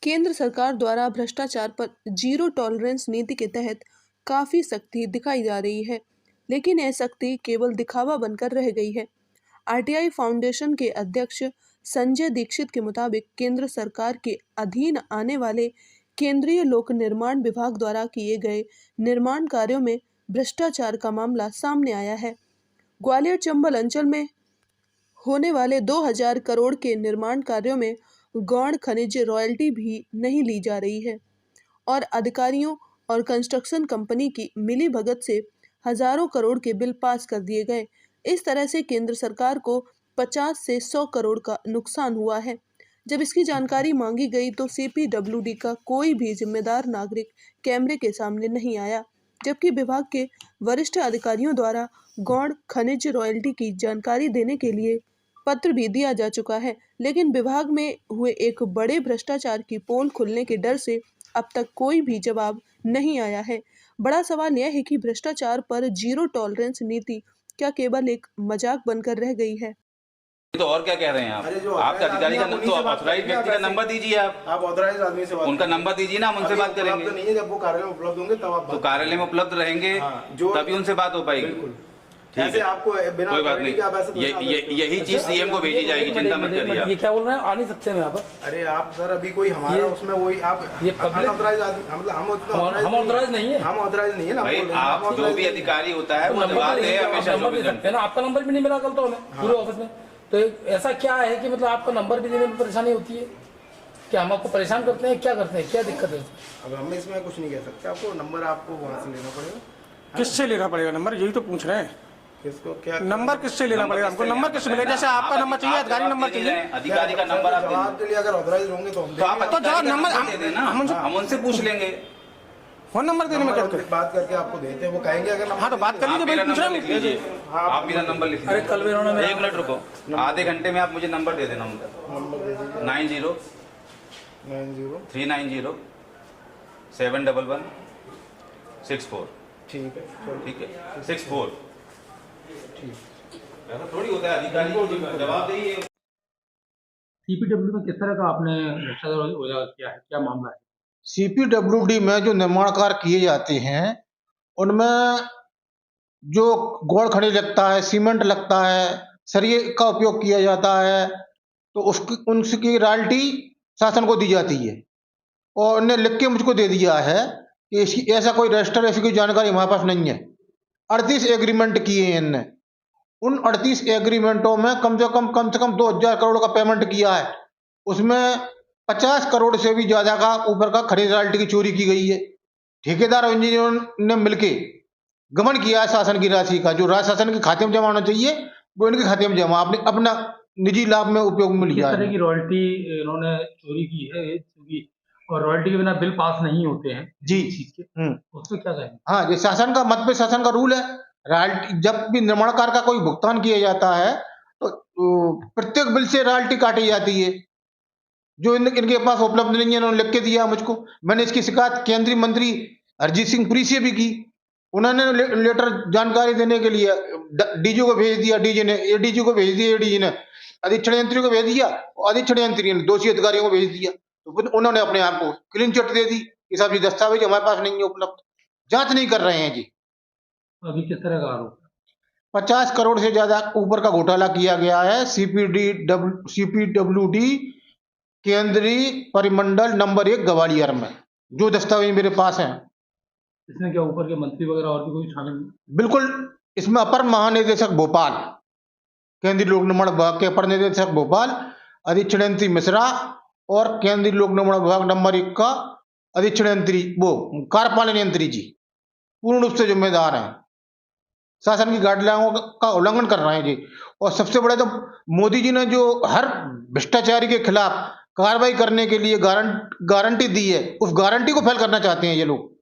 केंद्र सरकार द्वारा भ्रष्टाचार पर जीरो टॉलरेंस नीति के तहत काफी सख्ती दिखाई जा रही है, लेकिन यह सख्ती केवल दिखावा बनकर रह गई है। आरटीआई फाउंडेशन के अध्यक्ष संजय दीक्षित के मुताबिक केंद्र सरकार के अधीन आने वाले केंद्रीय लोक निर्माण विभाग द्वारा किए गए निर्माण कार्यों में भ्रष्टाचार का मामला सामने आया है। ग्वालियर चंबल अंचल में होने वाले 2000 करोड़ के निर्माण कार्यों में गौण खनिज रॉयल्टी भी नहीं ली जा रही है और अधिकारियों और कंस्ट्रक्शन कंपनी की मिलीभगत से हजारों करोड़ के बिल पास कर दिए गए। इस तरह से केंद्र सरकार को 50 से 100 करोड़ का नुकसान हुआ है। जब इसकी जानकारी मांगी गई तो सीपीडब्ल्यूडी का कोई भी जिम्मेदार नागरिक कैमरे के सामने नहीं आया, जबकि विभाग के वरिष्ठ अधिकारियों द्वारा गौण खनिज रॉयल्टी की जानकारी देने के लिए पत्र भी दिया जा चुका है, लेकिन विभाग में हुए एक बड़े भ्रष्टाचार की पोल खुलने के डर से अब तक कोई भी जवाब नहीं आया है। बड़ा सवाल यह है कि भ्रष्टाचार पर जीरो टॉलरेंस नीति क्या केवल एक मजाक बनकर रह गई है? तो और क्या कह रहे हैं आप? आपका अधिकारी का तो ऑथराइज व्यक्ति का नंबर दीजिए। आप ऑथराइज आदमी से उनका नंबर दीजिए ना, हम उनसे बात करेंगे। नहीं है, जब वो कार्यालय में उपलब्ध होंगे तब आप तो कार्यालय में उपलब्ध रहेंगे तभी उनसे बात हो पाएगी। ऐसे आपको बिना कोई बात नहीं, यही चीज सीएम को भेजी जाएगी, चिंता मत करिए। ये क्या बोल रहे हैं? आ नहीं सकते यहाँ पर। अरे आप सर अभी कोई हमारा उसमें वही आप ये ऑथराइज मतलब हम ऑथराइज नहीं है, हम ऑथराइज नहीं है ना भाई। आप जो भी अधिकारी होता है वो जवाब दे हमेशा। ना आपका नंबर भी नहीं मिला कल तो हमें पूरे ऑफिस में। तो ऐसा क्या है कि मतलब आपका नंबर भी देने में परेशानी होती है? क्या हम आपको परेशान करते हैं? क्या करते हैं? क्या दिक्कत है? अब हम इसमें कुछ नहीं कह सकते। आपको नंबर आपको वहाँ से लेना पड़ेगा। किससे लेना पड़ेगा नंबर? यही तो पूछ रहे हैं। किसको क्या नंबर किससे लेना पड़ेगा? हमको नंबर किससे मिलेगा? जैसे आपका नंबर चाहिए, अधिकारी नंबर चाहिए, अधिकारी का नंबर आप जवाब के लिए अगर ऑथराइज होंगे तो जवाब नंबर हम उनसे पूछ लेंगे। फोन नंबर देने में क्या बात करके आपको देते हैं, वो कहेंगे अगर हाँ तो बात कर लीजिए। मेरा नंबर लिख लीजिए। आप मेरा नंबर लिख लीजिए। अरे कल भी उन्होंने 1 मिनट रुको, आधे घंटे में आप मुझे नंबर दे देना। नंबर दे दीजिए। 90 390 711 64। ठीक है, ठीक है, 64। ठीक ऐसा थोड़ी होता है, अधिकारी को जवाब दीजिए। सीपीडब्ल्यू में किस तरह का आपने भ्रष्टाचार किया है? क्या मामला है? सीपीडब्ल्यूडी में जो निर्माण कार्य किए जाते हैं उनमें जो गौण खनिज लगता है, सीमेंट लगता है, सरिये का उपयोग किया जाता है, तो उसकी रॉयल्टी शासन को दी जाती है। और उन्हें लिख के मुझको दे दिया है कि ऐसा कोई रजिस्टर, ऐसी कोई जानकारी हमारे पास नहीं है। 38 एग्रीमेंट किए हैं इनने। उन 38 एग्रीमेंटों में कम से कम 2000 करोड़ का पेमेंट किया है। उसमें 50 करोड़ से भी ज्यादा का ऊपर का खनिज रॉयल्टी की चोरी की गई है। ठेकेदार और इंजीनियरों ने मिलके गबन किया है शासन की राशि का। जो राशि शासन के खाते में जमा होना चाहिए वो इनके खाते में जमा, आपने अपना निजी लाभ में उपयोग में लिया है। किस तरह की रॉयल्टी इन्होंने चोरी की है? और रॉयल्टी के बिना बिल पास नहीं होते हैं जी। उसमें क्या कहेंगे? हाँ, ये शासन का मत पे शासन का रूल है। रॉयल्टी जब भी निर्माण कार्य का कोई भुगतान किया जाता है तो प्रत्येक बिल से रॉयल्टी काटी जाती है। जो इनके पास उपलब्ध नहीं है, उन्होंने लिख के दिया मुझको। मैंने इसकी शिकायत केंद्रीय मंत्री हरजीत सिंह पुरी से भी की। उन्होंने लेटर जानकारी देने के लिए डीजी को भेज दिया, डीजी ने एडीजी को भेज दिया, एडीजी ने अधीक्षण यंत्री को भेज दिया, और अधीक्षण यंत्री ने दोषी अधिकारियों को भेज दिया। तो उन्होंने अपने आप को क्लीन चिट दे दी कि साहब ये दस्तावेज हमारे पास नहीं है उपलब्ध, जांच नहीं कर रहे हैं जी। अभी किस तरह का आरोप? 50 करोड़ से ज्यादा ऊपर का घोटाला किया गया है सीपीडब्ल्यूडी केंद्रीय परिमंडल नंबर 1 ग्वालियर में। जो दस्तावेज मेरे पास हैं। इसमें क्या ऊपर के मंत्री वगैरह और भी कोई शामिल? बिल्कुल। इसमें अपर महानिदेशक भोपाल, केंद्रीय लोक निर्माण विभाग के अपर निदेशक भोपाल, अधीक्षण यंत्री मिश्रा और केंद्रीय लोक निर्माण विभाग नंबर 1 का अधीक्षण यंत्री वो कार्यपालन यंत्री जी पूर्ण रूप से जिम्मेदार हैं। शासन की गाइडलाइनों का उल्लंघन कर रहे हैं जी। और सबसे बड़ा तो मोदी जी ने जो हर भ्रष्टाचारी के खिलाफ कार्रवाई करने के लिए गारंटी दी है, उस गारंटी को फेल करना चाहते हैं ये लोग।